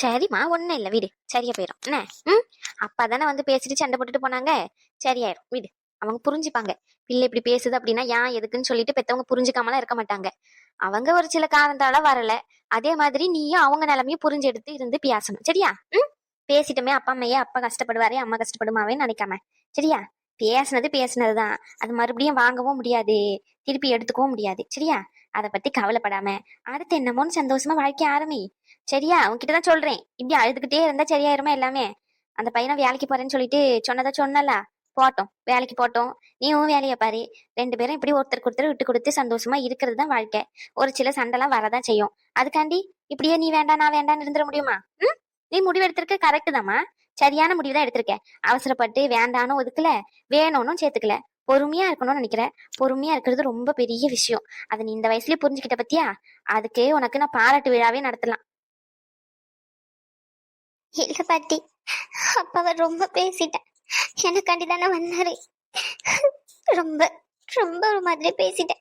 சரிம்மா, ஒண்ணும் இல்ல, வீடு சரியா போயிடும் என்ன. ம். அப்பா தானே வந்து பேசிட்டு சண்டை போட்டுட்டு போனாங்க. சரியாயிரும் வீடு. அவங்க புரிஞ்சுப்பாங்க. பிள்ளை இப்படி பேசுது அப்படின்னா ஏன் எதுக்குன்னு சொல்லிட்டு பெத்தவங்க புரிஞ்சுக்காமலாம் இருக்க மாட்டாங்க. அவங்க ஒரு சில காரணத்தால வரல. அதே மாதிரி நீயும் அவங்க நிலைமையும் புரிஞ்சு எடுத்து இருந்து பேசணும். சரியா? ம். பேசிட்டுமே அப்பா அம்மையே அப்பா கஷ்டப்படுவாரே அம்மா கஷ்டப்படுமாவேன்னு நினைக்காம. சரியா? பேசுனது பேசுனதுதான். அது மறுபடியும் வாங்கவும் முடியாது, திருப்பி எடுத்துக்கவும் முடியாது. சரியா? அதை பத்தி கவலைப்படாம அடுத்து என்னமோன்னு சந்தோஷமா வாழ்க்கை ஆரம்பி. சரியா? உன்கிட்டதான் சொல்றேன். இப்படி அழுதுகிட்டே இருந்தா சரியாயிருமா எல்லாமே? அந்த பையனை வேலைக்கு போறேன்னு சொல்லிட்டு சொன்னதா சொன்னல, போட்டோம் வேலைக்கு போட்டோம். நீயும் வேலையை பாரு. 2 பேரும் இப்படி ஒருத்தருக்கு ஒருத்தர் விட்டு கொடுத்து சந்தோஷமா இருக்கிறது தான் வாழ்க்கை. ஒரு சில சண்டைலாம் வரதான் செய்யும். அதுக்காண்டி இப்படியே நீ வேண்டாம் நான் வேண்டாம்னு இருந்துட முடியுமா? ம். நீ முடிவு எடுத்திருக்க கரெக்டு தாம்மா. சரியான முடிவு தான் எடுத்திருக்க. அவசரப்பட்டு வேண்டான்னு ஒதுக்கல, வேணும்னு சேர்த்துக்கல. பொறுமையா இருக்கணும்னு நினைக்கிற. பொறுமையா இருக்கிறது ரொம்ப பெரிய விஷயம். அதை நீ இந்த வயசுலயே புரிஞ்சுக்கிட்ட பத்தியா? அதுக்கு உனக்கு நான் பாராட்டு விழாவே நடத்தலாம். இல்ல பாட்டி, அப்பாவை ரொம்ப பேசிட்டேன். எனக்காண்டி தானே வந்தாரு. ரொம்ப ரொம்ப ஒரு மாதிரி பேசிட்டேன்.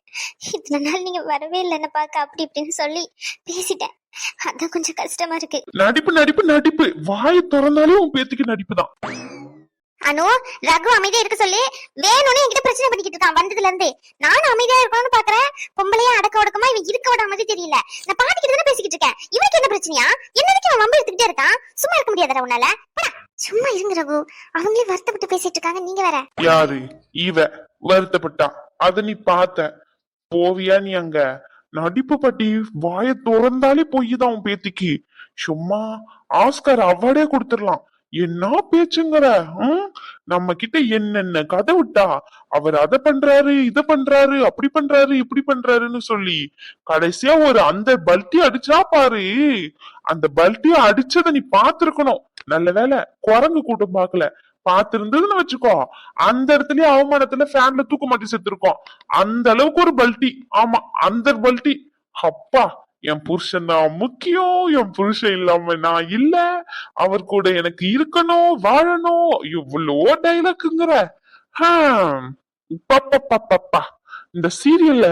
இத்தனை நாள் நீங்க வரவே இல்லை என்ன பார்க்க, அப்படி இப்படின்னு சொல்லி பேசிட்டேன். அதான் கொஞ்சம் கஷ்டமா இருக்கு. நடிப்பு நடிப்பு நடிப்பு, வாயை திறந்தாலே உன் பேத்துக்கு நடிப்பு தான். அனு, ரகு அமைதியா இருக்க சொல்லி வேணும்னு என்கிட்ட பிரச்சனை பண்ணிக்கிட்டு இருக்கான் வந்ததுல இருந்து. நானும் அமைதியா இருக்கணும்னு பாக்குறேன். பொம்பளையா அடக்க ஒடுக்கமா இவன் இருக்க விட மாதிரி தெரியல. நான் பாட்டிக்கிட்டு தானே பேசிக்கிட்டு இருக்கேன். இவனுக்கு என்ன பிரச்சனையா? என்னதுக்கு அவன் வம்பு எடுத்துக்கிட்டே இருக்கான்? சும்மா இருக்க முடியாதா உன்னால? சும்மா இருங்க ரகு, அவங்களே வருத்தப்பட்டு பேசிட்டு இருக்காங்க, நீங்க வேற. யாரு இவ வருத்தப்பட்டா? அத நீ பார்த்த? போவியா நீ அங்க? நடிப்பு பட்டி, வாயை திறந்தாலே பொய்தான் உன் பேத்திக்கு. சும்மா ஆஸ்கர் அவார்டே கொடுத்துடலாம். என்ன பேச்சுங்கிற? நம்ம கிட்ட என்னென்ன கதை விட்டா, அவர் அதை பண்றாரு இத பண்றாரு அப்படி பண்றாரு இப்படி பண்றாருன்னு சொல்லி கடைசியா ஒரு அந்த பல்ட்டி அடிச்சா பாரு. அந்த பல்ட்டிய அடிச்சத நீ பாத்துருக்கணும். நல்ல வேலை குரங்கு கூட்டம் பாக்கல. பாத்திருந்ததுன்னு வச்சுக்கோ, அந்த இடத்துலயே அவமானத்துல ஃபேன்ல தூக்க மாட்டி செத்துருக்கோம். அந்த அளவுக்கு ஒரு பல்ட்டி. ஆமா, அந்த பல்ட்டி. அப்பா, என் புருஷன் தான் முக்கியம், என் புருஷன் இல்லாம நான் இல்ல, அவர் கூட எனக்கு இருக்கணும் வாழணும், இவ்வளோ டைலாக்குங்கிற. இந்த சீரியல்ல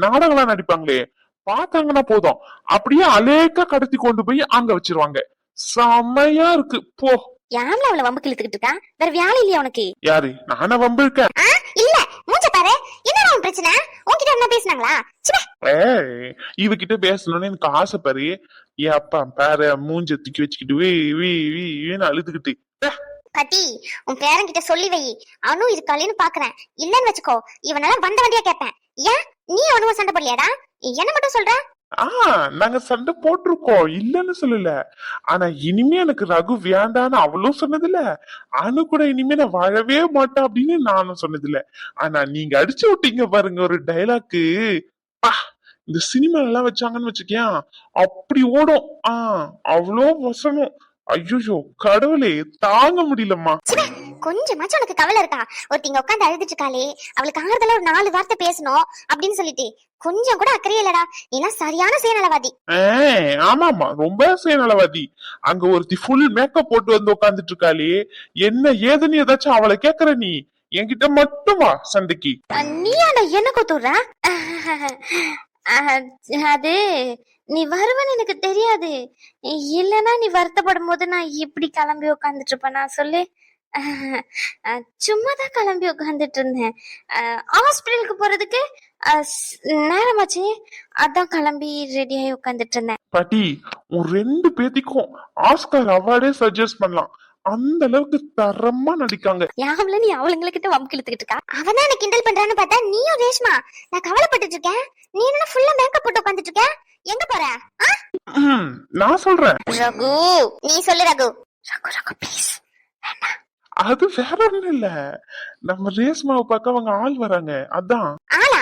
நாடகம்லாம் நடிப்பாங்களே, பார்த்தாங்கன்னா போதும் அப்படியே அலேக்கா கடத்தி கொண்டு போய் அங்க வச்சிருவாங்க. செம்மையா இருக்கு போ. யாம்ல அவளை வம்புக்கு இழுத்துக்கிட்டு இருக்கான்? வேற வேலை இல்லையா உனக்கு? யாரு? நானா வம்பு இருக்கேன்? இல்ல, மூஞ்ச பாரு. என்ன பிரச்சனை? உன்கிட்ட என்ன பேசுனாங்களா? இவகிட்ட பேசணும்னு எனக்கு ஆசை பாரு. என் அப்பா பாரு, மூஞ்ச தூக்கி வச்சுக்கிட்டு வீன்னு அழுதுகிட்டு. பாட்டி, உன் பேரன் கிட்ட சொல்லி வை. அனு இருக்காளேன்னு பாக்குறேன். இல்லன்னு வச்சுக்கோ, இவனால வந்த வண்டியா கேட்பேன். ஏன் நீ அனுவ சண்டை போடலையாடா? என்ன மட்டும் சொல்ற? நாங்க சண்டை போட்டிருக்கோம், இல்லன்னு சொல்லல. ஆனா இனிமே எனக்கு ரகு வேண்டான்னு அவளும் சொன்னதில்ல, அனு கூட இனிமே நான் வாழவே மாட்டேன் அப்படின்னு நானும் சொன்னதில்ல. ஆனா நீங்க அடிச்சு விட்டீங்க பாருங்க ஒரு டைலாக்கு. இந்த சினிமா எல்லாம் வச்சாங்கன்னு வச்சுக்கேன், அப்படி ஓடும். அவ்வளோ வசனம். ஐயோ கடவுளே, தாங்க முடியலம்மா. கொஞ்சமாச்சும் உனக்கு கவலை இருக்கா? ஒருத்திங்க உட்காந்து அழுதுட்டு இருக்காளே, அவளுக்கு ஆறுதலா ஒரு 4 வார்த்தை பேசணும் அப்படின்னு சொல்லிட்டு கொஞ்சம் கூட அக்கறையே இல்லடா. நீலாம் சரியான சுயநலவாதி. ஆமாமா, ரொம்ப சுயநலவாதி. அங்க ஒருத்தி ஃபுல் மேக்கப் போட்டு வந்து உட்காந்துட்டு இருக்காளே, என்ன ஏதுன்னு ஏதாச்சும் அவளை கேக்குற நீ? என்கிட்ட மட்டுமா சண்டைக்கு? நீ என்ன கொத்துற? அது நீ வருவன்னு எனக்கு தெரியாது. இல்லன்னா நீ வருத்தப்படும் போது நான் இப்படி கிளம்பி உட்காந்துட்டு இருப்பேனா சொல்லு? சும்மாதான் கிளம்பி உட்காந்துட்டு இருந்தேன். ஹாஸ்பிட்டலுக்கு போறதுக்கு நேரமாச்சு, அதான் கிளம்பி ரெடி ஆகி உட்காந்துட்டு இருந்தேன். பாட்டி, உன் 2 பேத்திக்கும் ஆஸ்கார் அவார்டே சஜஸ்ட் பண்ணலாம். அந்த அளவுக்கு தரமா நடிக்காங்க. யாவல நீ அவளுங்கிட்ட வம்பு இழுத்துக்கிட்டு இருக்கா? அவதான் எனக்கு கிண்டல் பண்றான்னு பார்த்தா நீயும் ரேஷ்மா. நான் கவலைப்பட்டுட்டு இருக்கேன், நீ என்ன ஃபுல்லா மேக்கப் போட்டு உட்காந்துட்டு இருக்க? எங்க போற? நான் சொல்றேன். ரகு, நீ சொல்லு ரகு. ரகு ரகு ப்ளீஸ். அது வேற ஒண்ணும் இல்ல, நம்ம ரேஷ்மாவை பார்க்க அவங்க ஆள் வராங்க, அதான். ஆளா?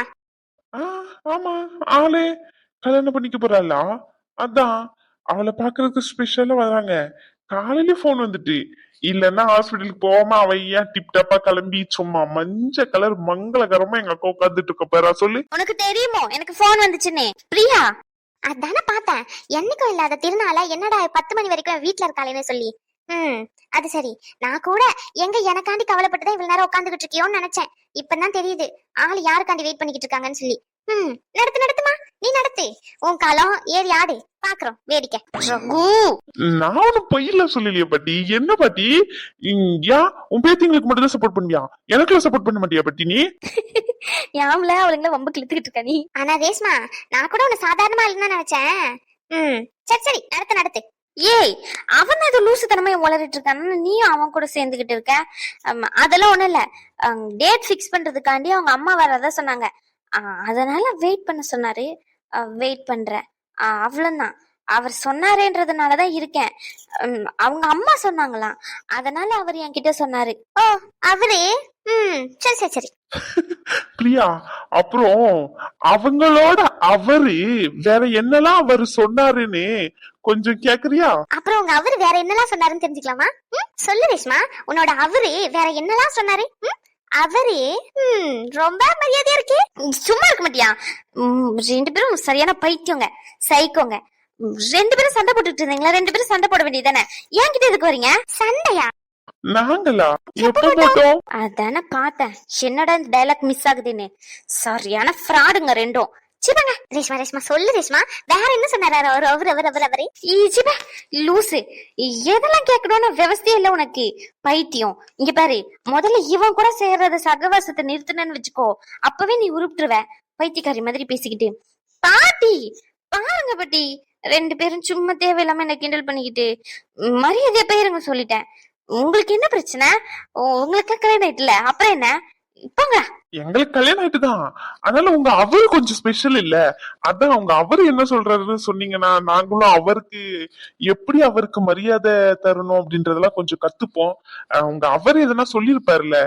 ஆமா, ஆளே கல்யாணம் பண்ணிக்க போறாளா, அதான் அவளை பாக்குறதுக்கு ஸ்பெஷலா வராங்க. காலையில போன் வந்துட்டு, இல்லன்னா ஹாஸ்பிட்டலுக்கு போகாம அவ ஏன் டிப் டாப்பா கிளம்பி சும்மா மஞ்ச கலர் மங்களகரமா எங்க அக்கா உட்காந்துட்டு இருக்க போறா சொல்லு. உனக்கு தெரியுமோ எனக்கு போன் வந்துச்சுன்னு? பிரியா அதானே பார்த்தேன். என்னைக்கும் இல்லாத திருநாள என்னடா 10 மணி வரைக்கும் வீட்டுல இருக்காளேன்னு சொல்லி. அது சரி, நான் கூட எங்க எனக்காண்டி கவலைப்பட்டுதான் இவ்வளவு நேரம் உட்காந்துகிட்டு இருக்கியோன்னு நினைச்சேன். இப்பதான் தெரியுது ஆள் யாருக்காண்டி வெயிட் பண்ணிக்கிட்டு இருக்காங்கன்னு சொல்லி. நடத்து நடத்துமா, நீ நடத்து. உன் காலம் ஏறி ஆடு, பாக்குறோம் வேடிக்கை. ரகு நான் ஒன்னும் பொய்யில சொல்லலையே பாட்டி. என்ன பாட்டி, ஏன் உன் பேத்திங்களுக்கு மட்டும் தான் சப்போர்ட் பண்ணுவியா? எனக்குலாம் சப்போர்ட் பண்ண மாட்டியா பாட்டி நீ? யாம்ல அவளுங்கள வம்பு கிழத்துக்கிட்டு இருக்கா நீ? ஆனா ரேஷ்மா, நான் கூட உன்னை சாதாரணமா இல்லைன்னு நினைச்சேன். சரி சரி, நடத்து நடத்து. ஏய், அவன் ஏதோ லூசுத்தனமா உளறிட்டு இருக்கான்னு நீயும் அவன் கூட சேர்ந்துகிட்டு இருக்க. அதெல்லாம் ஒண்ணும் இல்ல, டேட் ஃபிக்ஸ் பண்றதுக்காண்டி அவங்க அம்மா வரதா சொன்னாங்க. அதனால வெயிட் பண்ண சொன்னாரு. வெயிட் பண்றேன், அவ்வளவுதான். அவர் சொன்னாருன்றதுனாலதான் இருக்கேன். அவங்க அம்மா சொன்னாங்களாம், அதனால அவர் என்கிட்ட சொன்னாரு. ஓ, அவரே? சரி சரி சரி. பிரியா, அப்புறம் அவங்களோட அவரு வேற என்னெல்லாம் அவரு சொன்னாருன்னு கொஞ்சம் கேக்குறியா? அப்புறம் உங்க அவரு வேற என்னெல்லாம் சொன்னாருன்னு தெரிஞ்சுக்கலாமா? சொல்லு ரேஷ்மா, உன்னோட அவரு வேற என்னெல்லாம் சொன்னாரு? அவரு ரொம்ப மரியாதையா இருக்கு. சும்மா இருக்க மாட்டியா? ரெண்டு பேரும் சரியான பைத்தியங்க, சைக்கோங்க. ரெண்டு பேரும் சண்டை போட்டுட்டு இருந்தீங்களா? ரெண்டு பேரும் சண்டை போட வேண்டியதானே, என்கிட்ட எதுக்கு வரீங்க? சண்டையா? நாங்களா எப்ப போட்டோம்? அதானே பார்த்தேன், என்னடா இந்த டைலாக் மிஸ் ஆகுதுன்னு. சரியான ஃப்ராடுங்க ரெண்டும். சிபாங்க ரேஷ்மா ரேஷ்மா, சொல்லு ரேஷ்மா, வேற என்ன சொன்னாரு அவரு? அவரு சிபா லூசு, எதெல்லாம் கேட்கணும்னு விவசாயம் இல்ல உனக்கு, பைத்தியம். இங்க பாரு, முதல்ல இவன் கூட சேர்றத சகவாசத்தை நிறுத்தினு வச்சுக்கோ, அப்பவே நீ உருப்பிட்டுருவ. பைத்தியக்காரி மாதிரி பேசிக்கிட்டு. பாட்டி பாருங்க பாட்டி, ரெண்டு பேரும் சும்மா தேவையில்லாம என்ன கிண்டல் பண்ணிக்கிட்டு. மரியாதையா போயிருங்க சொல்லிட்டேன். உங்களுக்கு என்ன பிரச்சனை? உங்களுக்கு கல்யாணம் ஆயிட்டுல, அப்புறம் என்ன? போங்க. எங்களுக்கு கல்யாணம் ஆயிட்டுதான், அதனால உங்க அவரு கொஞ்சம் ஸ்பெஷல் இல்ல. அதான் உங்க அவரு என்ன சொல்றாருன்னு சொன்னீங்கன்னா நாங்களும் அவருக்கு எப்படி அவருக்கு மரியாதை தரணும் அப்படின்றதெல்லாம் கொஞ்சம் கத்துப்போம். உங்க அவரு எதனா சொல்லிருப்பாருல்ல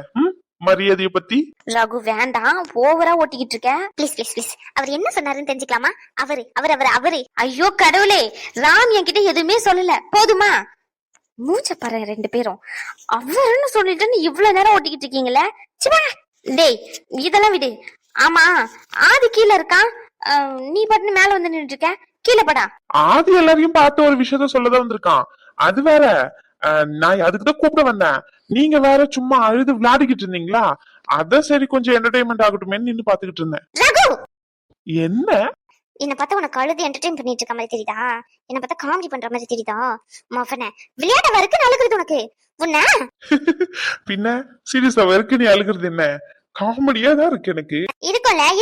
மரியாதைய பத்தி. ரகு வேண்டாம், ஓவரா ஓட்டிக்கிட்டு இருக்க. ப்ளீஸ் ப்ளீஸ் ப்ளீஸ், அவர் என்ன சொன்னாருன்னு தெரிஞ்சுக்கலாமா? அவரு. ஐயோ கடவுளே, ராம் என்கிட்ட எதுவுமே சொல்லல, போதுமா? மூச்ச பாரு ரெண்டு பேரும். அவருன்னு சொல்லிட்டு இவ்வளவு நேரம் ஓட்டிக்கிட்டு இருக்கீங்களே. சிவா டேய், இதெல்லாம் விடு. ஆமா, ஆதி கீழே இருக்கான், நீ பாட்டு மேல வந்து நின்றுட்டு இருக்க. கீழே படா. ஆதி எல்லாரையும் பார்த்து ஒரு விஷயத்த சொல்லதான் வந்திருக்கான். அது வேற, நான் அதுக்குதான் கூப்பிட வந்தேன். நீங்க வேற சும்மா அழுது விளையாடிக்கிட்டு இருந்தீங்களா, அதான் சரி கொஞ்சம் என்டர்டைன்மெண்ட் ஆகட்டுமேன்னு நின்னு பாத்துக்கிட்டு இருந்தேன். என்ன என்ன பார்த்தா உனக்கு அழுது என்டர்டைன் பண்ணிட்டு இருக்க மாதிரி தெரியுதா? என்ன பார்த்தா காமெடி பண்ற மாதிரி தெரியுதா? மவனே, விளையாட வரைக்கும் அழுகுறது உனக்கு உன்ன? பின்ன சீரியஸா வரைக்கும் நீ அழுகுறது என்ன? காமெடியா தான் இருக்கு எனக்கு.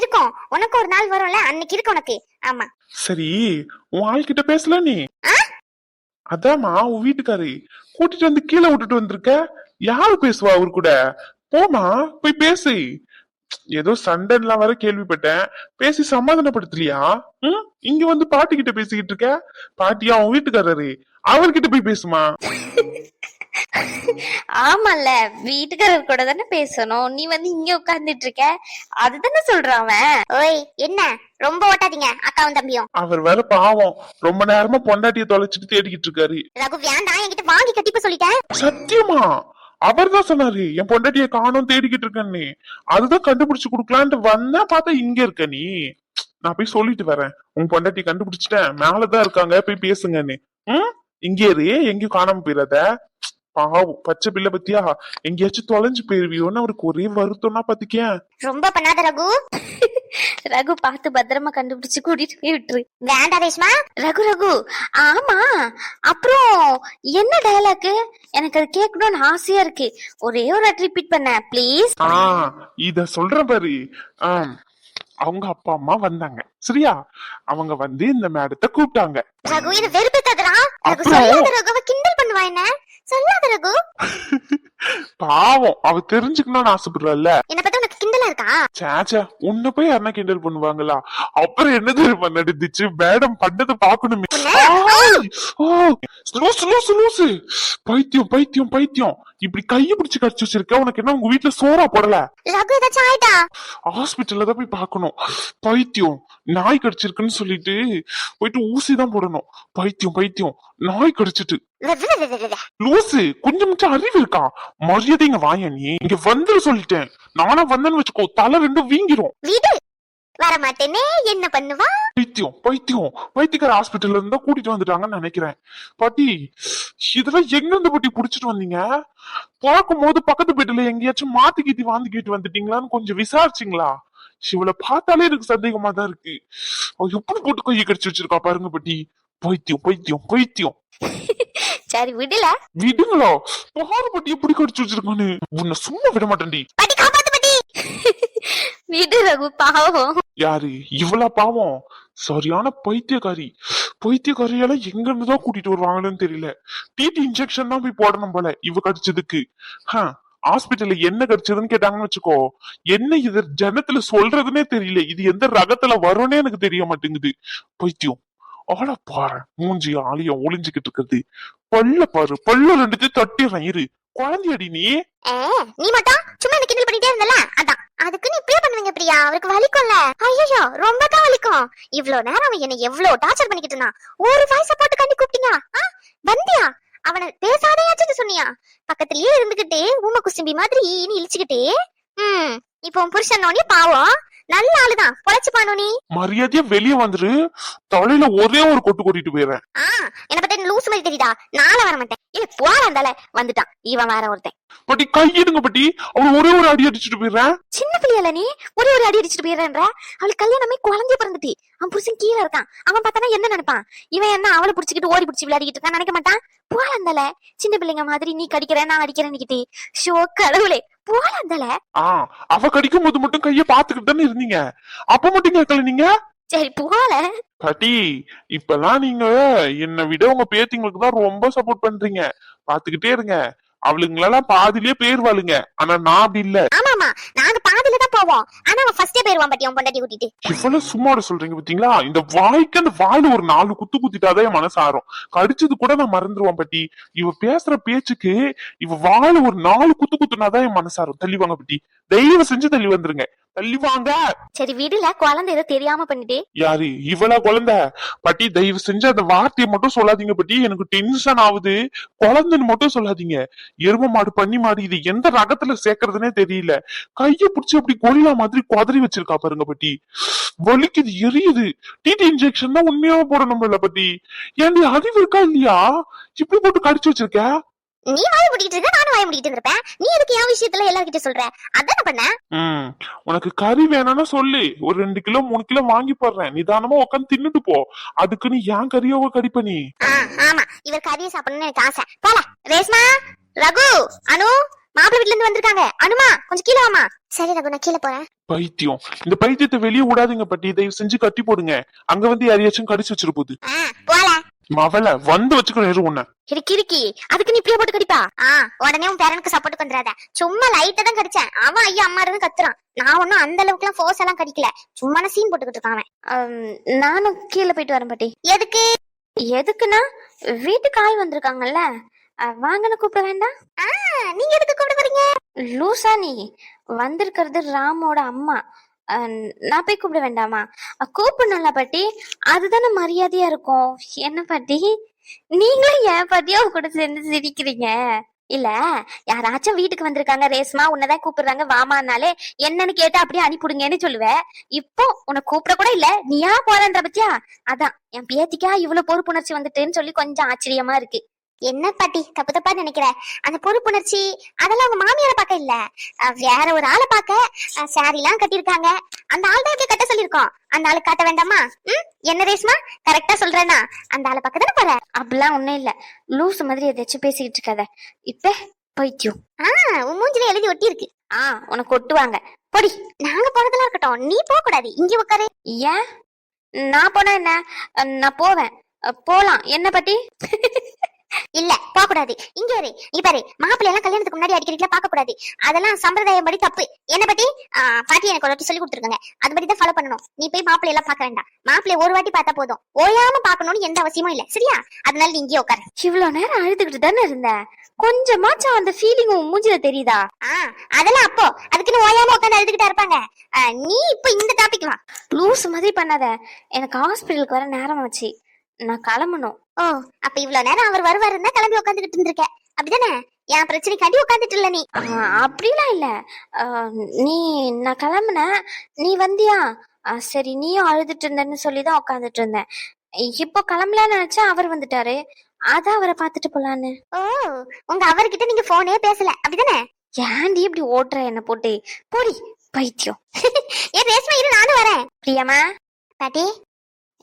இருக்கும், உனக்கு ஒரு நாள் வரும்ல, அன்னைக்கு இருக்கு உனக்கு. ஆமா சரி, உன் ஆள்கிட்ட பேசல நீ? அதாமா உன் வீட்டுக்காரி கூட்டிட்டு வந்து கீழே விட்டுட்டு வந்திருக்க. யாரு பேசுவா அவரு கூட? போமா போய் பேசு. ஏதோ சண்டைலாம் வர கேள்விப்பட்டேன், பேசி சமாதானப்படுத்தலையா? இங்க வந்து பாட்டி கிட்ட பேசிக்கிட்டு இருக்க. பாட்டியா உன் வீட்டுக்காரரு, அவர்கிட்ட போய் பேசுமா. ஆமால, வீட்டுக்காரர் கூட தானே பேசணும். நீ வந்து இங்க உட்கார்ந்துட்டு இருக்க, அதுதானே சொல்றான் அவன். ஓய், என்ன ரொம்ப ஓட்டாதீங்க அக்காவும் தம்பியும். அவர் வேற பாவம், ரொம்ப நேரமா பொண்டாட்டிய தொலைச்சிட்டு தேடிக்கிட்டு இருக்காரு. ரகு வேண்டாம், என்கிட்ட வாங்கி கட்டிப்ப சொல்லிட்டேன். சத்தியமா அவர் தான் சொன்னாரு என் பொண்டாட்டிய காணோம் தேடிக்கிட்டு இருக்கேன்னு. அதுதான் கண்டுபிடிச்சு குடுக்கலான்ட்டு வந்தா பார்த்தா இங்க இருக்க நீ. நான் போய் சொல்லிட்டு வரேன், உன் பொண்டாட்டிய கண்டுபிடிச்சிட்டேன், மேலதான் இருக்காங்க, போய் பேசுங்கன்னு. இங்கே இரு, எங்கேயும் காணாம போயிடாத. பாவம் பச்சை பிள்ளை பத்தியா, எங்கேயாச்சும் தொலைஞ்சு போயிருவியோன்னு அவருக்கு ஒரே வருத்தம்னா பாத்துக்கேன். ரொம்ப பண்ணாத ரகு. ரகு பார்த்து பத்திரமா கண்டுபிடிச்சு கூட்டிட்டு போய் விட்டுரு. வேண்டாம் ரேஷ்மா. ரகு ஆமா, அப்புறம் என்ன டயலாக்? எனக்கு அது கேட்கணும்னு ஆசையா இருக்கு. ஒரே ஒரு ரிப்பீட் பண்ண ப்ளீஸ். இத சொல்றேன் பாரு. அவங்க அப்பா அம்மா வந்தாங்க சரியா, அவங்க வந்து இந்த மேடத்தை கூப்பிட்டாங்க. ரகு இது வெறுப்பேத்தாதடா. ரகு சொல்லாத ரகு, அவ கிண்டல் பண்ணுவா என்ன? சொல்லாத ரகு. பாவம் அவ தெரிஞ்சுக்கணும்னு ஆசைப்படுறல்ல. என்ன பத்தி உனக்கு கிண்டலா இருக்கா? சாச்சா, உன்ன போய் யாருன்னா கிண்டல் பண்ணுவாங்களா? அப்புறம் என்ன தெரியுமா நடந்துச்சு? மேடம் பண்ணதை பாக்கணுமே. பைத்தியம் பைத்தியம் பைத்தியம், இப்படி கைய பிடிச்சு கடிச்சு வச்சிருக்க. உனக்கு என்ன உங்க வீட்டுல சோறா போடல? ரகு ஏதாச்சும் ஆயிட்டா? ஹாஸ்பிட்டல்ல தான் போய் பாக்கணும். பைத்தியம், நாய் கடிச்சிருக்குன்னு சொல்லிட்டு போயிட்டு ஊசி தான் போடணும். பைத்தியம் பைத்தியம், நாய் கடிச்சிட்டு. லூசு, கொஞ்சம் மிச்சம் அறிவு இருக்கா? மரியாதைங்க வாயா நீ. இங்க வந்துரு சொல்லிட்டேன். நானா வந்தேன்னு வச்சுக்கோ, தலை ரெண்டும் வீங்கிரும். வீடு வர மாட்டேனே, என்ன பண்ணுவா? பைத்தியம் பைத்தியம், பைத்தியக்கார ஹாஸ்பிட்டல்ல இருந்தா கூட்டிட்டு வந்துட்டாங்கன்னு நினைக்கிறேன். பாட்டி, இதெல்லாம் எங்க இருந்து பாட்டி புடிச்சிட்டு வந்தீங்க? பார்க்கும் போது பக்கத்து வீட்டுல எங்கேயாச்சும் மாத்தி கீத்தி வாந்தி கேட்டு வந்துட்டீங்களான்னு கொஞ்சம் விசாரிச்சிங்களா? இவளை பார்த்தாலே எனக்கு சந்தேகமா தான் இருக்கு. அவ எப்படி போட்டு கையை கடிச்சு வச்சிருக்கா பாருங்க பாட்டி. பைத்தியம் பைத்தியம் பைத்தியம். சரி விடல. விடுங்களா? பாரு பாட்டி எப்படி கடிச்சு வச்சிருக்கான்னு. உன்னை சும்மா விட மாட்டேன்டி. பாட்டி காப்பாத்து பாட்டி. விடு ரகு, பாவம். யாரு இவளா பாவம்? சரியான பைத்தியக்காரி. பைத்தியக்காரியெல்லாம் எங்க இருந்துதான் கூட்டிட்டு வருவாங்கன்னு தெரியல. டிடி இன்ஜெக்ஷன் தான் போய் போடணும் போல இவ கடிச்சதுக்கு. ஹாஸ்பிட்டல்ல என்ன கடிச்சதுன்னு கேட்டாங்கன்னு வச்சுக்கோ, என்ன இது ஜனத்துல சொல்றதுன்னே தெரியல. இது எந்த ரகத்துல வரும்னே எனக்கு தெரிய மாட்டேங்குது. பைத்தியம். ஆள பாரு, மூஞ்சி ஆளியம் ஒளிஞ்சுக்கிட்டு இருக்கிறது. பல்ல பாரு, பல்ல ரெண்டுத்தையும் தட்டிடுறேன் இரு. குழந்தையடி நீ. நீ மட்டும் சும்மா இந்த கிண்டல் பண்ணிட்டே இருந்தல, அதான். அதுக்கு நீ இப்படியே பண்ணுவீங்க பிரியா? அவருக்கு வலிக்கும்ல. ஐயோ ரொம்ப தான் வலிக்கும். இவ்வளவு நேரம் அவன் என்ன எவ்வளவு டார்ச்சர் பண்ணிக்கிட்டு இருந்தான். ஒரு வாய்ஸ் போட்டு கண்டி கூப்பிட்டீங்க, வந்தியா? அவனை பேசாதையாச்சுன்னு சொன்னியா? பக்கத்துலயே இருந்துகிட்டு ஊம குசும்பி மாதிரி நீ இழிச்சுக்கிட்டு. இப்போ உன் புருஷனோனே பாவம் நல்ல ஆளுதான், பொழைச்சு பானோ நீ. மரியாதையா வெளியே வந்துரு. தலையில ஒரே ஒரு கொட்டு கொட்டிட்டு போயிடுறேன். என்ன பத்தி லூசு மாதிரி தெரியுதா? நாள வர மாட்டேன். இல்ல போல இருந்தால வந்துட்டான் இவன் வேற ஒருத்தன். பட்டி கையிடுங்க பட்டி. அவன் ஒரே ஒரு அடி அடிச்சுட்டு போயிடுறேன். சின்ன பிள்ளையால நீ ஒரே ஒரு அடி அடிச்சுட்டு போயிடுறேன்ற? அவளுக்கு கல்யாணமே குழந்தைய பிறந்துட்டு அவன் புருஷன் கீழே இருக்கான். அவன் பார்த்தானா என்ன நினைப்பான்? இவன் என்ன அவளை புடிச்சுக்கிட்டு ஓடி பிடிச்சி விளையாடிக்கிட்டு இருக்கான் நினைக்க மாட்டான். போல இருந்தால சின்ன பிள்ளைங்க மாதிரி நீ கடிக்கிற நான் அடிக்கிறேன்னு ஷோ கடவுளே. போல இருந்தால அவ கடிக்கும் போது மட்டும் கைய பாத்துக்கிட்டு தானே இருந்தீங்க. அப்ப மட்டும் கேட்கல நீங்க. சரி போல பாட்டி. இப்பெல்லாம் நீங்க என்னை விட உங்க பேத்திங்களுக்கு தான் ரொம்ப சப்போர்ட் பண்றீங்க. பாத்துக்கிட்டே இருங்க. அவளுங்களெல்லாம் பாதிலேயே போயிருவாளுங்க. ஆனா நான் அப்படி இல்ல. ஆமாமா, நாங்க பாதியில தான் போவோம். ஆனா அவன் ஃபர்ஸ்டே போயிருவான் பாட்டி, அவன் பொண்டாட்டி கூட்டிட்டு. இவ்வளவு சும்மாட சொல்றீங்க பாத்தீங்களா? இந்த வாய்க்கு அந்த வாயில ஒரு 4 குத்து குத்திட்டாதான் என் மனசு ஆறும். கடிச்சது கூட நான் மறந்துருவான் பாட்டி. இவ பேசுற பேச்சுக்கு இவ வாயில ஒரு 4 குத்து குத்துனாதான் என் மனசு ஆறும். தள்ளி வாங்க பாட்டி, தயவு செஞ்சு தள்ளி வந்துருங்க. தள்ளி வாங்க. சரி விடுல, குழந்தை ஏதோ தெரியாம பண்ணிட்டு. யாரு இவளா குழந்தை? பாட்டி தயவு செஞ்சு அந்த வார்த்தையை மட்டும் சொல்லாதீங்க பாட்டி. எனக்கு டென்ஷன் ஆகுது. குழந்தைன்னு மட்டும் சொல்லாதீங்க. எரும மாடு பண்ணி மாடு இது எந்த ரகத்துல சேர்க்கறதுனே தெரியல. கைய புடிச்சு அப்படி கொரிலா மாதிரி குதறி வச்சிருக்கா பாருங்க பாட்டி. வலிக்குது, எரியுது. டிடி இன்ஜெக்ஷன் தான் உண்மையாவே போடணும் இல்ல பாட்டி? ஏன்டி அறிவு இருக்கா இல்லையா? இப்படி போட்டு கடிச்சு வச்சிருக்க. நீ வாய முடிக்கிட்டு இருக்க, நானும் வாய முடிக்கிட்டு இருப்பேன். நீ எதுக்கு என் விஷயத்துல எல்லார்கிட்ட சொல்ற? அதான் பண்ண. உனக்கு கறி வேணும்னா சொல்லு, ஒரு 2 கிலோ 3 கிலோ வாங்கி போடுறேன். நிதானமா உட்காந்து தின்னுட்டு போ. அதுக்கு நீ ஏன் கறியோவ கடிப்ப நீ? ஆமா, இவர் கறியை சாப்பிடணும்னு எனக்கு ஆசை. போல. ரேஸ்மா, ரகு, அனு மாப்பிள்ளை வீட்டுல இருந்து வந்திருக்காங்க. அனுமா கொஞ்சம் கீழே வாமா. சரி ரகு, நான் கீழே போறேன். பைத்தியம். இந்த பைத்தியத்தை வெளியே விடாதீங்க பாட்டி. தயவு செஞ்சு கட்டி போடுங்க. அங்க வந்து யாரையாச்சும் கடிச்சு வச்சிரு போகுது. போல மவள வந்து வச்சுக்கிறேன் உன்ன. கிறுக்கி அதுக்கு நீ இப்படியே போட்டு கடிப்பா? உடனே உன் பேரனுக்கு சப்போர்ட் பண்றாத. சும்மா லைட்டா தான் கடிச்சேன். அவன் ஐயா அம்மா இருந்து கத்துறான். நான் ஒன்னும் அந்த அளவுக்கு எல்லாம் ஃபோர்ஸ் எல்லாம் கடிக்கல. சும்மா சீன் போட்டுக்கிட்டு இருக்கான். நானும் கீழே போயிட்டு வரேன் பாட்டி. எதுக்கு? எதுக்குன்னா வீட்டுக்கு ஆள் வந்திருக்காங்கல்ல, வாங்கன்னு கூப்பிட வேண்டாம்? நீங்க எதுக்கு கூப்பிட போறீங்க? லூசா நீ? வந்திருக்கிறது ராமோட அம்மா. நான் போய் கூப்பிட வேண்டாமா? கூப்பிடணும்ல பாட்டி, அதுதானே மரியாதையா இருக்கும். என்ன பாட்டி நீங்களும் ஏன் பாட்டியா கூட சேர்ந்து சிரிக்கிறீங்க? இல்ல யாராச்சும் வீட்டுக்கு வந்திருக்காங்க, ரேஸ்மா உன்னதான் கூப்பிடுறாங்க வாமானாலே என்னன்னு கேட்டா அப்படியே அனுப்பிடுங்கன்னு சொல்லுவேன். இப்போ உன்னை கூப்பிட கூட இல்ல, நீயா போறன்ற பத்தியா? அதான் என் பேத்திக்கா இவ்வளவு பொறுப்புணர்ச்சி வந்துட்டுன்னு சொல்லி கொஞ்சம் ஆச்சரியமா இருக்கு. என்ன பாட்டி தப்பு தப்பா நினைக்கிற? அந்த பொறுப்புணர்ச்சி அதெல்லாம் உங்க மாமியார பாக்க இல்ல, வேற ஒரு ஆளை பாக்க. சாரி எல்லாம் கட்டிருக்காங்க. அந்த ஆள் தான் கட்ட சொல்லிருக்கோம். அந்த ஆளு காட்ட வேண்டாமா? என்ன ரேஸ்மா, கரெக்டா சொல்றேன்னா? அந்த ஆளை பக்க தானே போற. அப்படிலாம் ஒண்ணும் இல்ல, லூசு மாதிரி எதாச்சும் பேசிக்கிட்டு இருக்காத. இப்ப பைத்தியம். உன் மூஞ்சில எழுதி ஒட்டி இருக்கு. உனக்கு ஒட்டுவாங்க பொடி. நாங்க போனதெல்லாம் இருக்கட்டும், நீ போக கூடாது. இங்க உட்காரு. ஏன்? நான் போனா என்ன? நான் போவேன். போலாம். என்ன பாட்டி? இல்ல போக கூடாது. இங்க இரு. நீ பாரு, மாப்பிள்ளை எல்லாம் கல்யாணத்துக்கு முன்னாடி அடிக்கடிக்கல பாக்க கூடாது. அதெல்லாம் சம்பிரதாயம் படி தப்பு. என்ன பாட்டி? பாட்டி எனக்கு ஒரு வாட்டி சொல்லி கொடுத்துருக்காங்க. அதுபடி தான் ஃபாலோ பண்ணணும். நீ போய் மாப்பிள்ளை எல்லாம் பாக்க வேண்டாம். மாப்பிள்ளை ஒரு வாட்டி பார்த்தா போதும், ஓயாம பாக்கணும்னு எந்த அவசியமும் இல்ல. சரியா? அதனால நீ இங்கே உட்காரு. இவ்வளவு நேரம் அழுதுகிட்டு தானே இருந்தேன். கொஞ்சமாச்சும் அந்த ஃபீலிங் மூஞ்சில தெரியுதா? அதெல்லாம் அப்போ அதுக்குன்னு ஓயாம உட்காந்து அழுதுகிட்டா இருப்பாங்க. நீ இப்ப இந்த டாபிக் வா. லூஸ் மாதிரி பண்ணாத. எனக்கு ஹாஸ்பிட்டலுக்கு வர நேரம் ஆச்சு, நான் கிளம்பணும். அப்ப இவ்வளவு நேரம் அவர் வருவாருன்னா கிளம்பி உட்காந்துக்கிட்டு இருந்திருக்க, அப்படிதானே? என் பிரச்சனைக்காண்டி உட்காந்துட்டு இல்ல நீ. அப்படிலாம் இல்ல. நீ நான் கிளம்புன, நீ வந்தியா? சரி, நீயும் அழுதுட்டு இருந்தேன்னு சொல்லிதான் உட்காந்துட்டு இருந்தேன். இப்போ கிளம்பலான்னு நினைச்சா அவர் வந்துட்டாரு, அதான் அவரை பாத்துட்டு போலான்னு. உங்க அவர்கிட்ட நீங்க போனே பேசல, அப்படிதானே? ஏன்டி இப்படி ஓட்டுற என்ன போட்டு? போடி பைத்தியம். ஏன் ரேஷ்மா இரு, நானும் வரேன். பிரியமா, பாட்டி,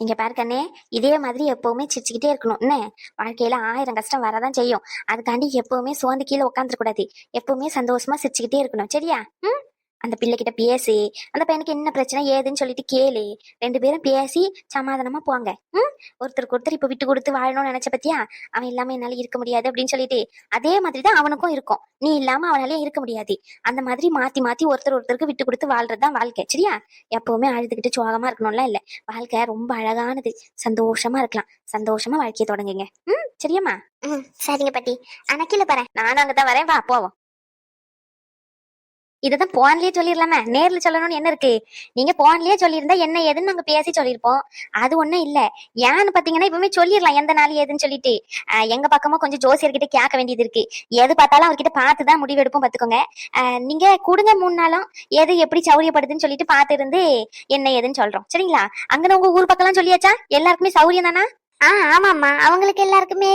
இங்க பாரு கண்ணே, இதே மாதிரி எப்பவுமே சிரிச்சுக்கிட்டே இருக்கணும் என்ன. வாழ்க்கையில 1000 கஷ்டம் வரதான் செய்யும். அதுக்காண்டி எப்பவுமே சோர்ந்து கீழே உட்காந்துட கூடாது. எப்பவுமே சந்தோஷமா சிரிச்சுக்கிட்டே இருக்கணும், சரியா? ம். அந்த பிள்ளைகிட்ட பேசி, அந்த பையனுக்கு என்ன பிரச்சனை ஏதுன்னு சொல்லிட்டு கேளு. 2 பேரும் பேசி சமாதானமா போங்க. ம். ஒருத்தருக்கு ஒருத்தர் இப்ப விட்டு கொடுத்து வாழணும்னு நினைச்ச பத்தியா, அவன் இல்லாம என்னால இருக்க முடியாது அப்படின்னு சொல்லிட்டு, அதே மாதிரிதான் அவனுக்கும் இருக்கும். நீ இல்லாம அவனாலே இருக்க முடியாது. அந்த மாதிரி மாத்தி மாத்தி ஒருத்தர் ஒருத்தருக்கு விட்டு கொடுத்து வாழ்றதுதான் வாழ்க்கை, சரியா? எப்பவுமே அழுதுகிட்டு சோகமா இருக்கணும்ல இல்ல. வாழ்க்கை ரொம்ப அழகானது. சந்தோஷமா இருக்கலாம். சந்தோஷமா வாழ்க்கையை தொடங்குங்க. ம். சரியாம்மா? சரிங்க பாட்டி. ஆனா கீழே போறேன். நானும் அங்கதான் வரேன், வா போவோம். இததான் போன்லயே சொல்லிடலாமே, நேர்ல சொல்லணும்னு என்ன இருக்கு? நீங்க போன்லயே சொல்லியிருந்தா என்ன ஏதுன்னு நாங்க பேசி சொல்லியிருப்போம். அது ஒண்ணும் இல்ல. ஏன்னு பாத்தீங்கன்னா இப்பவுமே சொல்லிடலாம் எந்த நாள் ஏதுன்னு சொல்லிட்டு. எங்க பக்கமும் கொஞ்சம் ஜோசியர்கிட்ட கேட்க வேண்டியது இருக்கு. எது பார்த்தாலும் அவர்கிட்ட பார்த்துதான் முடிவு எடுப்போம் பாத்துக்கோங்க. நீங்க கொடுங்க 3 நாளும் எது எப்படி சௌரியப்படுதுன்னு சொல்லிட்டு பார்த்து இருந்து என்ன ஏதுன்னு சொல்றோம், சரிங்களா? அங்கன உங்க ஊர் பக்கம்லாம் சொல்லியாச்சா? எல்லாருக்குமே சௌரியம் தானா? ஆமாம்மா, அவங்களுக்கு எல்லாருக்குமே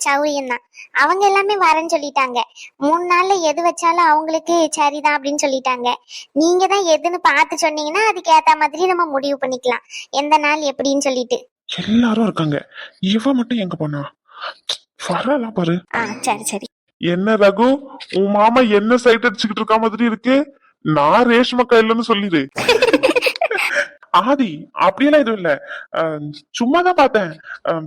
சௌரியம் தான். அவங்க எல்லாமே வரேன்னு சொல்லிட்டாங்க. 3 நாள்ல எது வச்சாலும் அவங்களுக்கு சரிதான் அப்படின்னு சொல்லிட்டாங்க. நீங்க தான் எதுன்னு பார்த்து சொன்னீங்கன்னா அதுக்கு ஏத்த மாதிரி நம்ம முடிவு பண்ணிக்கலாம், எந்த நாள் எப்படின்னு சொல்லிட்டு. எல்லாரும் இருக்காங்க, இவ மட்டும் எங்க போனா? வரலாம் பாரு. சரி சரி. என்ன ரகு, உன் மாமா என்ன சைட் அடிச்சுக்கிட்டு இருக்க மாதிரி இருக்கு? நான் ரேஷ்மா கையிலன்னு சொல்லிடு. ஆதி அப்படியெல்லாம் எதுவும் இல்ல. சும்மாதான் பார்த்தேன்.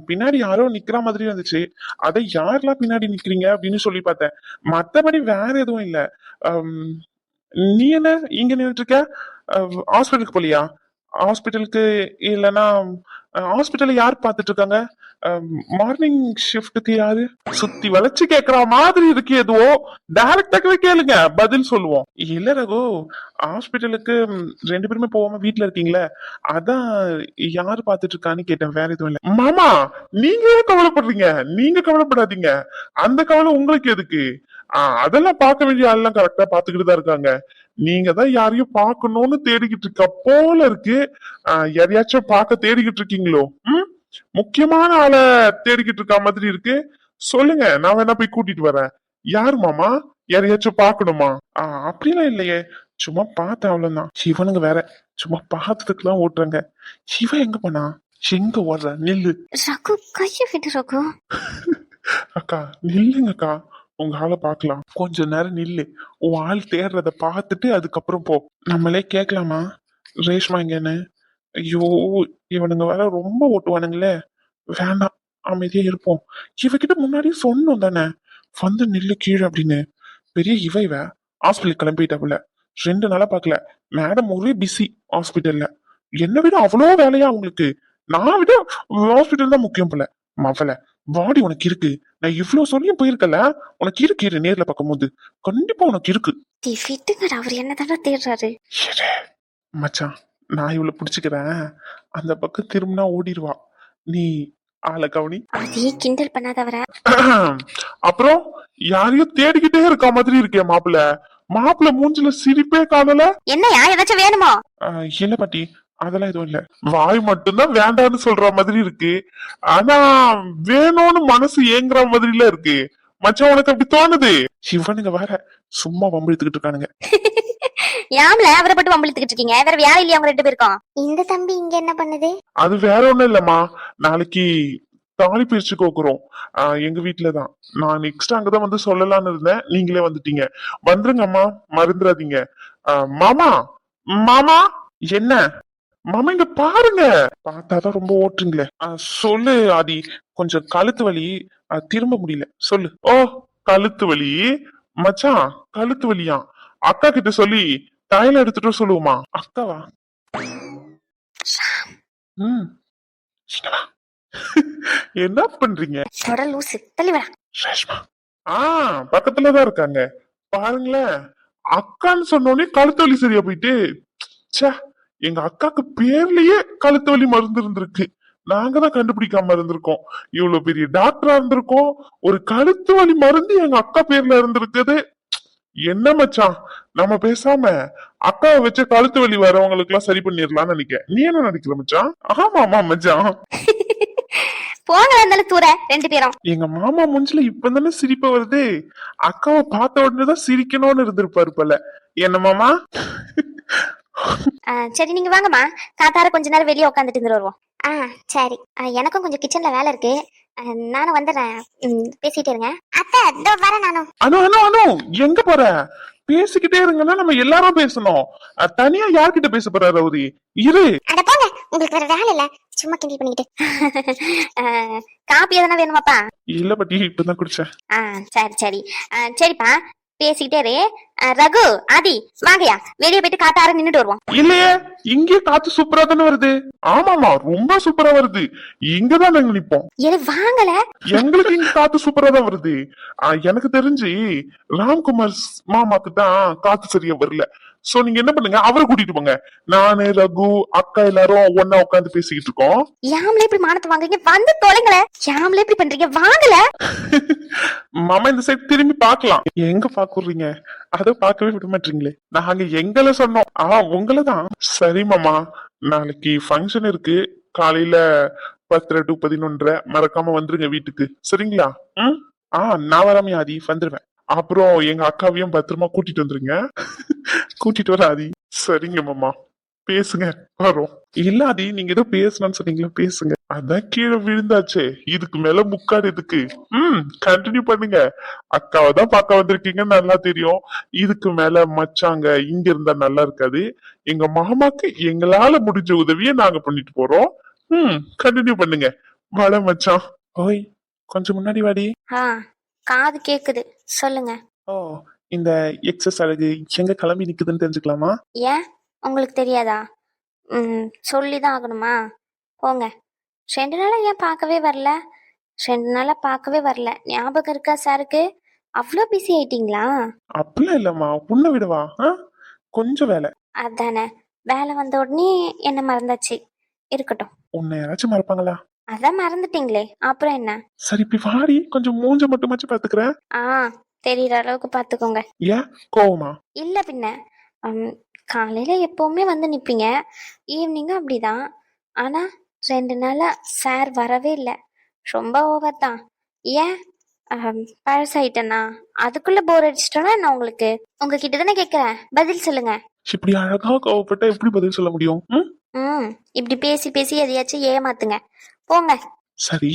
பின்னாடி யாரோ நிக்கிற மாதிரி இருந்துச்சு. அதை யாரெல்லாம் பின்னாடி நிக்கிறீங்க அப்படின்னு சொல்லி பார்த்தேன். மத்தபடி வேற எதுவும் இல்ல. நீ என்ன இங்க நின்றுட்டு இருக்க? ஹாஸ்பிட்டலுக்கு போலியா? ஹாஸ்பிட்டலுக்கு இல்லைன்னா ஹாஸ்பிட்டல்ல யார் பார்த்துட்டு இருக்காங்க? மார்னிங் ஷிஃப்ட்டுக்கு யாரு? சுத்தி வளைச்சு கேக்குற மாதிரி இருக்கு. எதுவோ டைரக்டாவே கேளுங்க, பதில் சொல்லுவோம். இல்ல ரகு, ஹாஸ்பிட்டலுக்கு 2 பேருமே போகாம வீட்டுல இருக்கீங்களே, அதான் யாரு பாத்துட்டு இருக்கான்னு கேட்டேன், வேற எதுவும் இல்ல. மாமா, நீங்க ஏன் கவலைப்படுறீங்க? நீங்க கவலைப்படாதீங்க. அந்த கவலை உங்களுக்கு எதுக்கு? அதெல்லாம் பார்க்க வேண்டிய ஆள்லாம் கரெக்டா பாத்துக்கிட்டு தான் இருக்காங்க. நீங்க தான் யாரையும் பார்க்கணும்னு தேடிக்கிட்டு இருக்க போல இருக்கு. யாரையாச்சும் பார்க்க தேடிக்கிட்டு இருக்கீங்களோ? முக்கியமான ஆளை தேடிக்கிட்டு இருக்க மாதிரி இருக்கு. சொல்லுங்க, நான் வேணா போய் கூட்டிட்டு வரேன். யாரு மாமா? யாரையாச்சும் பாக்கணுமா? அப்படிலாம் இல்லையே, சும்மா பார்த்தேன் அவ்வளவுதான். சிவனுங்க வேற சும்மா பார்த்ததுக்குலாம் ஓட்டுறாங்க. சிவன் எங்க போனா? எங்க ஓடுற? நில்லு ரகு, கைய விடு ரகு. அக்கா நில்லுங்கக்கா, உங்க ஆளை பாக்கலாம். கொஞ்ச நேரம் நில்லு. உன் ஆள் தேடுறத பார்த்துட்டு அதுக்கப்புறம் போ. நம்மளே கேட்கலாமா ரேஷ்மா எங்கன்னு? ஐயோ, இவனுங்க வேற ரொம்ப ஓட்டுவானுங்களே. வேண்டாம், அமைதியா இருப்போம். இவகிட்ட முன்னாடியே சொன்னோம் தானே, வந்து நில்லு கீழே அப்படின்னு. பெரிய இவ ஹாஸ்பிட்டல் கிளம்பிட்டாப்புல. 2 நாளா பாக்கல. மேடம் ஒரே பிஸி ஹாஸ்பிட்டல்ல. என்னை விட அவ்வளோ வேலையா அவங்களுக்கு. நான் விட ஹாஸ்பிட்டல் தான் முக்கியம் போல. மவள பாடி உனக்கு இருக்கு. நான் இவ்வளவு சொல்லியும் போயிருக்கல, உனக்கு இருக்கு. இரு, நேர்ல பார்க்கும்போது கண்டிப்பா உனக்கு இருக்கு. அவர் என்னதான தேடுறாரு? மச்சான், நான் இவ்வளவு பிடிச்சுக்கிறேன். அந்த பக்கம் திரும்பினா ஓடிடுவா. நீ ஆளை கவனி. அதே கிண்டல் பண்ணாதவர. அப்புறம் யாரையும் தேடிக்கிட்டே இருக்க மாதிரி இருக்கே மாப்பிள்ள. மாப்பிள்ள மூஞ்சில சிரிப்பே காணல. என்னையா ஏதாச்சும் வேணுமோ? இல்ல பாட்டி, அதெல்லாம் எதுவும் இல்ல. வாய் மட்டும்தான் வேண்டான்னு சொல்ற மாதிரி இருக்கு. ஆனா வேணும்னு மனசு ஏங்குற மாதிரில இருக்கு. மச்சான், உனக்கு அப்படி தோணுது? சிவனுங்க வேற சும்மா வம்பிழுத்துக்கிட்டு இருக்கானுங்க. யாம்ல அவரை பட்டு வம்பிழுத்துக்கிட்டு இருக்கீங்க? வேற வேலை இல்லையா அவங்க 2 பேருக்கும்? இந்த தம்பி இங்க என்ன பண்ணுது? அது வேற ஒண்ணும் இல்லம்மா, நாளைக்கு தாலி பிரிச்சு கோக்குறோம். எங்க வீட்டுலதான். நான் நெக்ஸ்ட் அங்கதான் வந்து சொல்லலாம்னு இருந்தேன், நீங்களே வந்துட்டீங்க. வந்துருங்கம்மா, மறந்துடாதீங்க. மாமா, மாமா, என்ன மாமா இங்க பாருங்க. பார்த்தாதான் ரொம்ப ஓட்டுறீங்களே. சொல்லு ஆதி, கொஞ்சம் கழுத்து வலி, திரும்ப முடியல. சொல்லு. ஓ, கழுத்து வலி. மச்சான், கழுத்து வலியா? அக்கா கிட்ட சொல்லி தையல் எடுத்துட்டு சொல்லுவோமா? அக்காவா? என்ன பண்றீங்க? பக்கத்துலதான் இருக்காங்க பாருங்களேன். அக்கான்னு சொன்னோடனே கழுத்து வலி சரியா போயிட்டு. எங்க அக்காக்கு பேர்லயே கழுத்து வலி மருந்து இருந்திருக்கு. நாங்க தான் கண்டுபிடிக்காம இருந்திருக்கோம். இவ்வளவு பெரிய டாக்டரா இருந்திருக்கோம், ஒரு கழுத்து வலி மருந்து எங்க அக்கா பேர்ல இருந்திருக்குது. என்ன மச்சான், நம்ம பேசாம அக்காவை வச்ச கழுத்து வலி வரவங்களுக்கு எல்லாம் சரி பண்ணிடலாம்னு நினைக்கிறேன். நீ என்ன நினைக்கிற மச்சான்? ஆமா ஆமா மச்சான். போங்க தூர 2 பேரும். எங்க மாமா மூஞ்சில இப்பதானே சிரிப்பு வருது. அக்காவை பார்த்த உடனேதான் சிரிக்கணும்னு இருந்திருப்பாரு போல. என்ன மாமா? சரி நீங்க வாங்கம்மா, காத்தார கொஞ்ச நேரம் வெளியே உட்காந்துட்டு இருந்து வருவோம். ஆ சரி. எனக்கும் கொஞ்சம் கிச்சன்ல வேலை இருக்கு. நானும் வந்துடுறேன். பேசிட்டே இருங்க. அத்தை இதோ வரேன் நானும். அனு அனு அனு எங்க போற? பேசிக்கிட்டே இருங்கன்னா நம்ம எல்லாரும் பேசணும். தனியா யார்கிட்ட பேச போற ரவுதி? இரு. அட போங்க, உங்களுக்கு வேற வேலை இல்ல, சும்மா கிண்டல் பண்ணிக்கிட்டு. காப்பி எதனா வேணுமாப்பா? இல்ல பாட்டி, இப்பதான் குடிச்சேன். சரி சரி. சரிப்பா, பேசிக்கிட்டே இரு. ரகு, ஆதி வாங்கயா, வெளியே போயிட்டு காத்தார நின்னுட்டு வருவோம். இல்லையே, இங்கே காத்து சூப்பரா தானே வருது. ஆமாமா, ரொம்ப சூப்பரா வருது. இங்கதான் நாங்க நிப்போம். ஏ வாங்கல. எங்களுக்கு இங்க காத்து சூப்பரா தான் வருது. எனக்கு தெரிஞ்சு ராம்குமார் மாமாக்கு தான் காத்து சரியா வரல. சோ நீங்க என்ன பண்ணுங்க, அவரை கூட்டிட்டு போங்க. நானு ரகு அக்கா எல்லாரும் ஒன்னா உட்காந்து பேசிக்கிட்டு இருக்கோம். யாமலே இப்படி மானத்தை வாங்குறீங்க, வந்து தொலைங்களே. யாமலே இப்படி பண்றீங்க, வாங்கல. மாமா இந்த சைடு திரும்பி பார்க்கலாம். எங்க பாக்குறீங்க? அத பார்க்கவே விட மாட்டீங்களே. நாங்க எங்களை சொன்னோம். உங்களை தான். சரி மாமா, நாளைக்கு ஃபங்க்ஷன் இருக்கு. காலையில 10 to 11 மறக்காம வந்துருங்க வீட்டுக்கு, சரிங்களா? நான் வராமே ஆதி வந்துருவேன். அப்புறம் எங்க அக்காவையும் பத்திரமா கூட்டிட்டு வந்துருங்க. கூட்டிட்டு வர ஆதி. சரிங்க மாமா, பேசுங்க, வரோம். இல்ல ஆதி, நீங்க ஏதோ பேசணும்னு சொன்னீங்களா, பேசுங்க. அதான் கீழே விழுந்தாச்சே, இதுக்கு மேல முக்காடு எதுக்கு? கண்டினியூ பண்ணுங்க. அக்காவை தான் பார்க்க வந்திருக்கீங்க, நல்லா தெரியும். இதுக்கு மேல மச்சாங்க இங்க இருந்தா நல்லா இருக்காது. எங்க மாமாக்கு எங்களால முடிஞ்ச உதவியை நாங்க பண்ணிட்டு போறோம். கண்டினியூ பண்ணுங்க. வாட மச்சான். ஓய், கொஞ்சம் முன்னாடி வாடி. காது கேக்குது, சொல்லுங்க. இந்த எக்ஸஸ் அழகு எங்க கிளம்பி நிக்குதுன்னு தெரிஞ்சுக்கலாமா? ஏன் உங்களுக்கு தெரியாதா? சொல்லிதான் ஆகணுமா? போங்க. 2 நாளா ஏன் பார்க்கவே வரல? 2 நாளா பார்க்கவே வரல, ஞாபகம் இருக்கா சாருக்கு? அவ்வளோ பிஸி ஆயிட்டீங்களா? அப்படிலாம் இல்லம்மா, உன்னை விடவா? கொஞ்சம் வேலை. அதானே, வேலை வந்த உடனே என்ன மறந்தாச்சு. இருக்கட்டும். உன்னை யாராச்சும் மறப்பாங்களா? அதான் மறந்துட்டீங்களே, அப்புறம் என்ன? சரி இப்படி வாடி, கொஞ்சம் மூஞ்ச மட்டுமாச்சும் பாத்துக்கிறேன். தெரியற அளவுக்கு பாத்துக்கோங்க. ஏன் கோவமா? இல்ல பின்ன, காலையில எப்பவுமே வந்து நிப்பீங்க, ஈவினிங்கும் அப்படிதான். ஆனா 2 நாளா சார் வரவே இல்லை. ரொம்ப ஓவர் தான். ஏன் பழசாயிட்டனா? அதுக்குள்ள போர் அடிச்சிட்டோன்னா என்ன உங்களுக்கு? உங்ககிட்ட தானே கேக்குறேன், பதில் சொல்லுங்க. இப்படி அழகா கோவப்பட்டா எப்படி பதில் சொல்ல முடியும்? இப்படி பேசி பேசி எதையாச்சும் ஏமாத்துங்க, போங்க. சரி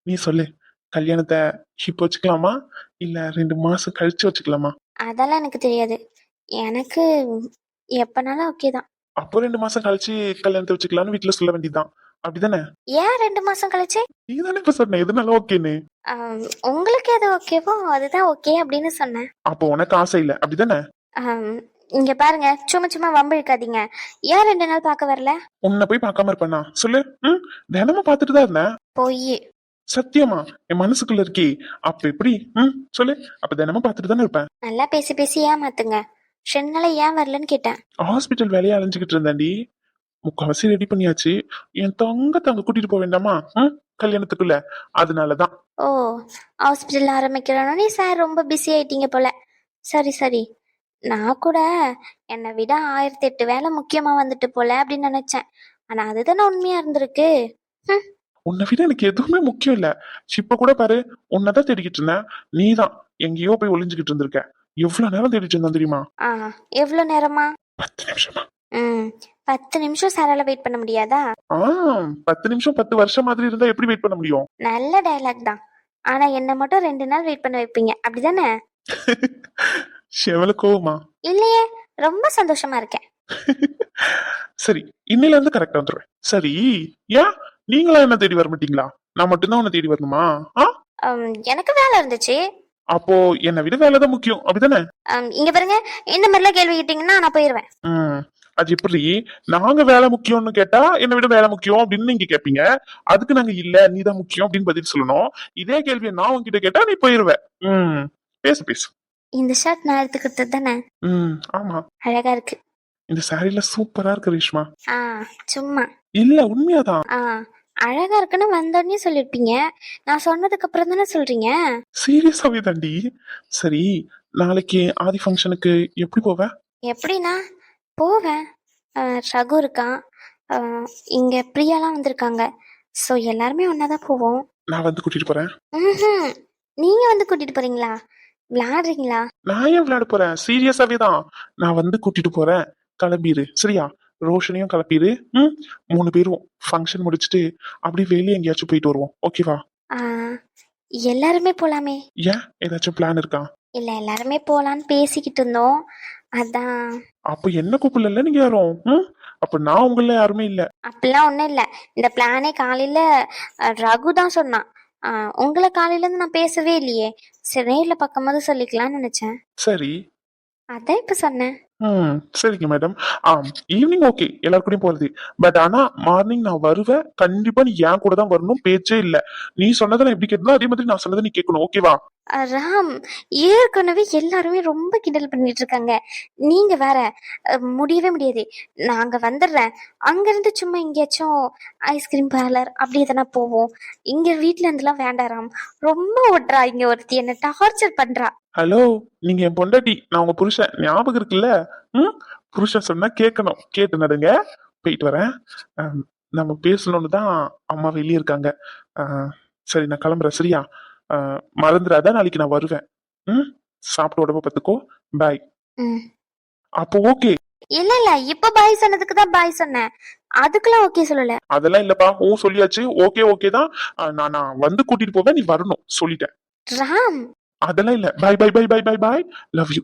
நீ சொல்லு, கல்யாணத்தை இப்போ வச்சுக்கலாமா இல்ல 2 மாசம் கழிச்சு வச்சுக்கலாமா? அதெல்லாம் எனக்கு தெரியாது. எனக்கு எப்பனாலும் ஓகே தான். அப்போ 2 மாசம் கழிச்சு கல்யாணத்தை வச்சுக்கலாம்னு வீட்டுல சொல்ல வேண்டியதுதான், அப்படிதானே? ஏன் 2 மாசம் கழிச்சு? நீ தானே இப்ப சொன்ன எதுனால ஓகேன்னு. உங்களுக்கு எது ஓகேவோ அதுதான் ஓகே அப்படின்னு சொன்னேன். அப்போ உனக்கு ஆசை இல்ல, அப்படிதானே? இங்க பாருங்க, சும்மா சும்மா வம்பு இழுக்காதீங்க. ஏன் 2 நாள் பார்க்க வரல? உன்னை போய் பார்க்காம இருப்பேனா சொல்லு? தினமும் பார்த்துட்டு தான் இருந்தேன். பொய். சத்தியமா என் மனசுக்குள்ள இருக்கே. அப்ப எப்படி? சொல்லு. அப்ப தினமும் பார்த்துட்டு தானே இருப்பேன். நல்லா பேசி பேசி ஏமாத்துங்க. 2 நாளா ஏன் வரலன்னு கேட்டேன். ஹாஸ்பிட்டல் வேலையை அலைஞ்சுக்கிட்டு இருந்தேன்டி. முக்காவாசி ரெடி பண்ணியாச்சு. என் தங்க கூட்டிட்டு போக வேண்டாமா கல்யாணத்துக்குள்ள? அதனாலதான். ஓ, ஹாஸ்பிட்டல் ஆரம்பிக்கிறோன்னு சார் ரொம்ப பிஸி ஆயிட்டீங்க போல. சரி சரி, நான் கூட என்னை விட 1008 வேலை முக்கியமா வந்துட்டு போல அப்படின்னு நினைச்சேன். ஆனா அதுதானே உண்மையா இருந்திருக்கு. உன்னை விட எனக்கு எதுவுமே முக்கியம் இல்ல. இப்ப கூட பாரு, உன்னதான் தேடிக்கிட்டு இருந்தேன். நீதான் எங்கேயோ போய் ஒளிஞ்சுக்கிட்டு இருந்திருக்க. எவ்வளவு நேரம் தேடிட்டு இருந்தா தெரியுமா? எவ்வளவு நேரமா? 10 நிமிஷமா. 10 நிமிஷம் சாரால வெயிட் பண்ண முடியாதா? 10 நிமிஷம் 10 வருஷம் மாதிரி இருந்தா எப்படி வெயிட் பண்ண முடியும்? நல்ல டயலாக் தான். ஆனா என்ன மட்டும் 2 நாள் வெயிட் பண்ண வைப்பீங்க, அப்படிதானே? எவ்வளவு கோவமா? இல்லையே, ரொம்ப சந்தோஷமா இருக்கேன். சரி, இன்னையில இருந்து கரெக்டா வந்துருவேன். சரி, ஏன் நீங்களா என்ன தேடி வர மாட்டீங்களா? நான் மட்டும்தான் உன்னை தேடி வரணுமா? எனக்கு வேலை இருந்துச்சு. அப்போ என்னை விட வேலைதான் முக்கியம், அப்படிதானே? இங்க பாருங்க, இந்த மாதிரிலாம் கேள்வி கேட்டீங்கன்னா நான் போயிருவேன். அது எப்படி? நாங்க வேலை முக்கியம்னு கேட்டா என்னை விட வேலை முக்கியம் அப்படின்னு நீங்க கேப்பீங்க. அதுக்கு நாங்க இல்ல நீதான் முக்கியம் அப்படின்னு பதில் சொல்லணும். இதே கேள்வியை நான் உங்ககிட்ட கேட்டா நீ போயிருவ. பேசு பேசு. இந்த ஷர்ட் நான் எடுத்து கொடுத்தது தானே? ஆமா, அழகா இருக்கு. இந்த சாரில சூப்பரா இருக்கு ரேஷ்மா. சும்மா இல்ல, உண்மையாதான். அழகா இருக்குன்னு வந்தோடனே சொல்லிருப்பீங்க, நான் சொன்னதுக்கு அப்புறம் தானே சொல்றீங்க. சீரியஸாவே தாண்டி. சரி, நாளைக்கு ஆதி ஃபங்க்ஷனுக்கு எப்படி போவ? எப்படின்னா போவேன். ரகு இருக்கான், இங்க பிரியாலாம் வந்திருக்காங்க. சோ எல்லாருமே ஒன்னாதான் போவோம். நான் வந்து கூட்டிட்டு போறேன். நீங்க வந்து கூட்டிட்டு போறீங்களா? விளையாடுறீங்களா? நான் ஏன் விளையாட போறேன்? சீரியஸாவே தான். நான் வந்து கூட்டிட்டு போறேன், கிளம்பிடு சரியா? ரோஷனையும் கிளப்பிடு. ம் 3 பேரும் ஃபங்க்ஷன் முடிச்சுட்டு அப்படி வெளியே எங்கேயாச்சும் போயிட்டு வருவோம். ஓகேவா? ஆ, எல்லாருமே போலாமே. ஏன் ஏதாச்சும் பிளான் இருக்கா? இல்ல எல்லாருமே போலான்னு பேசிக்கிட்டு இருந்தோம். அதான். அப்ப என்ன கூப்பிடல நீங்க யாரும்? அப்ப நான் உங்கள யாருமே இல்ல. அப்படிலாம் ஒன்றும் இல்லை. இந்த பிளானே காலையில ரகு தான் சொன்னான். உங்களை காலையில இருந்து நான் பேசவே இல்லையே. சரி நேர்ல பார்க்கும்போது சொல்லிக்கலாம்னு நினைச்சேன். சரி. அதான் இப்ப சொன்னேன். சரிங்க மேடம். ஈவினிங் ஓகே எல்லாரு கூடயும் போறது. பட் ஆனா மார்னிங் நான் வருவேன். கண்டிப்பா நீ என் கூட தான் வரணும். பேச்சே இல்ல. நீ சொன்னதை நான் எப்படி கேட்கணும் அதே மாதிரி நான் சொன்னதை நீ கேட்கணும். ஓகேவா? ராம், ஏற்கனவே எல்லாருமே ரொம்ப கிண்டல் பண்ணிட்டு இருக்காங்க. நீங்க வேற. முடியவே முடியாது. நாங்க வந்துடுறேன். அங்கிருந்து சும்மா எங்கேயாச்சும் ஐஸ்கிரீம் பார்லர் அப்படி எதனா போவோம். இங்க வீட்ல இருந்துலாம் வேண்டாம் ராம். ரொம்ப ஓட்டுறா இங்க ஒருத்தி, என்ன டார்ச்சர் பண்றா. ஹலோ, நீங்க என் பொண்டாட்டி, நான் உங்க புருஷன். ஞாபகம் இருக்குல்ல? புருஷன் சொன்னா கேட்கணும். கேட்டு நடுங்க. போயிட்டு வரேன். நம்ம பேசணும்னு தான் அம்மா வெளியே இருக்காங்க. சரி நான் கிளம்புறேன். சரியா? மறந்துடாத, நாளைக்கு நான் வருவேன். சாப்பிட்டு உடம்ப பார்த்துக்கோ. பாய். ம். அப்போ ஓகே. இல்ல இல்ல, இப்ப பாய் சொன்னதுக்கு தான் பாய் சொன்னேன். அதுக்கெல்லாம் ஓகே சொல்லல. அதெல்லாம் இல்லப்பா. சொல்லியாச்சு. ஓகே ஓகே தான். நான் வந்து கூட்டிட்டு போவேன். நீ வரணும் சொல்லிட்டேன். ராம். அதெல்லாம் இல்ல. Bye bye bye bye bye bye. Love you.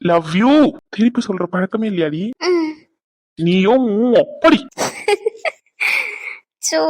Love you. திருப்பி சொல்ற பழக்கமே இல்லையாடி? நீயும் அப்படி. சோ